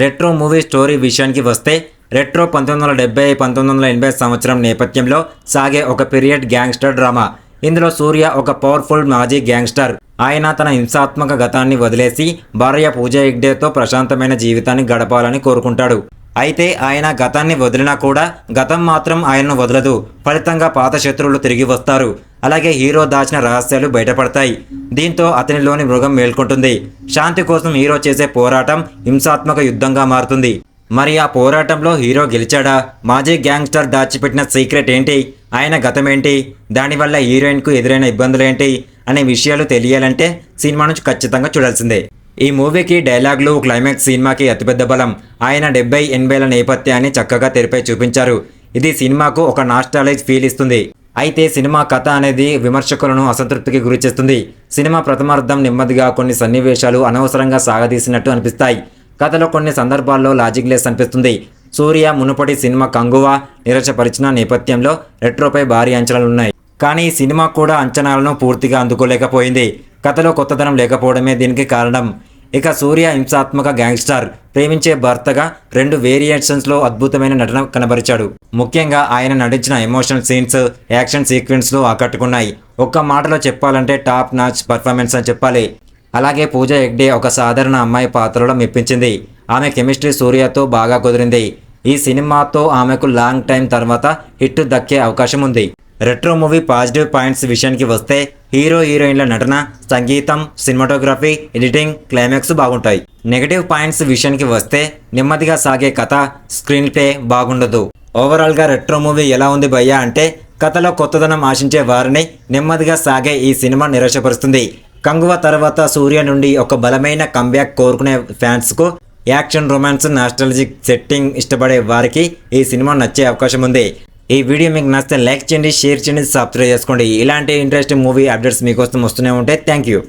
Retro movie story విషయానికి వస్తే retro 1970-1980 సంవత్సరం నేపథ్యంలో సాగే ఒక పీరియడ్ గ్యాంగ్స్టర్ డ్రామా. ఇందులో సూర్య ఒక పవర్ఫుల్ మాజీ గ్యాంగ్స్టర్. ఆయన తన హింసాత్మక గతాన్ని వదిలేసి భార్య పూజా హెగ్డేతో ప్రశాంతమైన జీవితాన్ని గడపాలని కోరుకుంటాడు. అయితే ఆయన గతాన్ని వదిలినా కూడా గతం మాత్రం ఆయన్ను వదలదు. ఫలితంగా పాత శత్రువులు తిరిగి వస్తారు. అలాగే హీరో దాచిన రహస్యాలు బయటపడతాయి. దీంతో అతనిలోని మృగం మేల్కొంటుంది. శాంతి కోసం హీరో చేసే పోరాటం హింసాత్మక యుద్ధంగా మారుతుంది. మరి ఆ పోరాటంలో హీరో గెలిచాడా? మాజీ గ్యాంగ్స్టర్ దాచిపెట్టిన సీక్రెట్ ఏంటి? ఆయన గతం ఏంటి? దానివల్ల హీరోయిన్కు ఎదురైన ఇబ్బందులేంటి అనే విషయాలు తెలియాలంటే సినిమా నుంచి ఖచ్చితంగా చూడాల్సిందే. ఈ మూవీకి డైలాగులు, క్లైమాక్స్ సినిమాకి అతిపెద్ద బలం. ఆయన 70-80ల నేపథ్యాన్ని చక్కగా తెరపై చూపించారు. ఇది సినిమాకు ఒక నాస్టాలజిక్ ఫీల్ ఇస్తుంది. అయితే సినిమా కథ అనేది విమర్శకులను అసంతృప్తికి గురిచేస్తుంది. సినిమా ప్రథమార్థం నెమ్మదిగా, కొన్ని సన్నివేశాలు అనవసరంగా సాగదీసినట్టు అనిపిస్తాయి. కథలో కొన్ని సందర్భాల్లో లాజిక్ లెస్ అనిపిస్తుంది. సూర్య మునుపటి సినిమా కంగువా నిరాశపరిచిన నేపథ్యంలో రెట్రోపై భారీ అంచనాలున్నాయి. కానీ ఈ సినిమా కూడా అంచనాలను పూర్తిగా అందుకోలేకపోయింది. కథలో కొత్తదనం లేకపోవడమే దీనికి కారణం. ఇక సూర్య హింసాత్మక గ్యాంగ్స్టర్, ప్రేమించే భర్తగా 2 వేరియేషన్స్లో అద్భుతమైన నటన కనబరిచాడు. ముఖ్యంగా ఆయన నటించిన ఎమోషనల్ సీన్స్, యాక్షన్ సీక్వెన్స్లు ఆకట్టుకున్నాయి. ఒక్క మాటలో చెప్పాలంటే టాప్ నాచ్ పర్ఫార్మెన్స్ అని చెప్పాలి. అలాగే పూజా హెగ్డే ఒక సాధారణ అమ్మాయి పాత్రలో మెప్పించింది. ఆమె కెమిస్ట్రీ సూర్యతో బాగా కుదిరింది. ఈ సినిమాతో ఆమెకు లాంగ్ టైం తర్వాత హిట్ దక్కే అవకాశం ఉంది. రెట్రో మూవీ పాజిటివ్ పాయింట్స్ విషయానికి వస్తే హీరో హీరోయిన్ల నటన, సంగీతం, సినిమాటోగ్రఫీ, ఎడిటింగ్, క్లైమాక్స్ బాగుంటాయి. నెగటివ్ పాయింట్స్ విషయానికి వస్తే నెమ్మదిగా సాగే కథ, స్క్రీన్ ప్లే బాగుండదు. ఓవరాల్గా రెట్రో మూవీ ఎలా ఉంది భయ్యా అంటే కథలో కొత్తదనం ఆశించే వారిని నెమ్మదిగా సాగే ఈ సినిమా నిరాశపరుస్తుంది. కంగువ తర్వాత సూర్య నుండి ఒక బలమైన కంబ్యాక్ కోరుకునే ఫ్యాన్స్కు, యాక్షన్, రొమాన్స్, నాస్టాలజిక్ సెట్టింగ్ ఇష్టపడే వారికి ఈ సినిమా నచ్చే అవకాశం ఉంది. ఈ వీడియో మీకు నచ్చితే లైక్ చేయండి, షేర్ చేయండి, సబ్స్క్రైబ్ చేసుకోండి. ఇలాంటి ఇంట్రెస్టింగ్ మూవీ అప్డేట్స్ మీకోసం వస్తూనే ఉంటాయి. Thank you.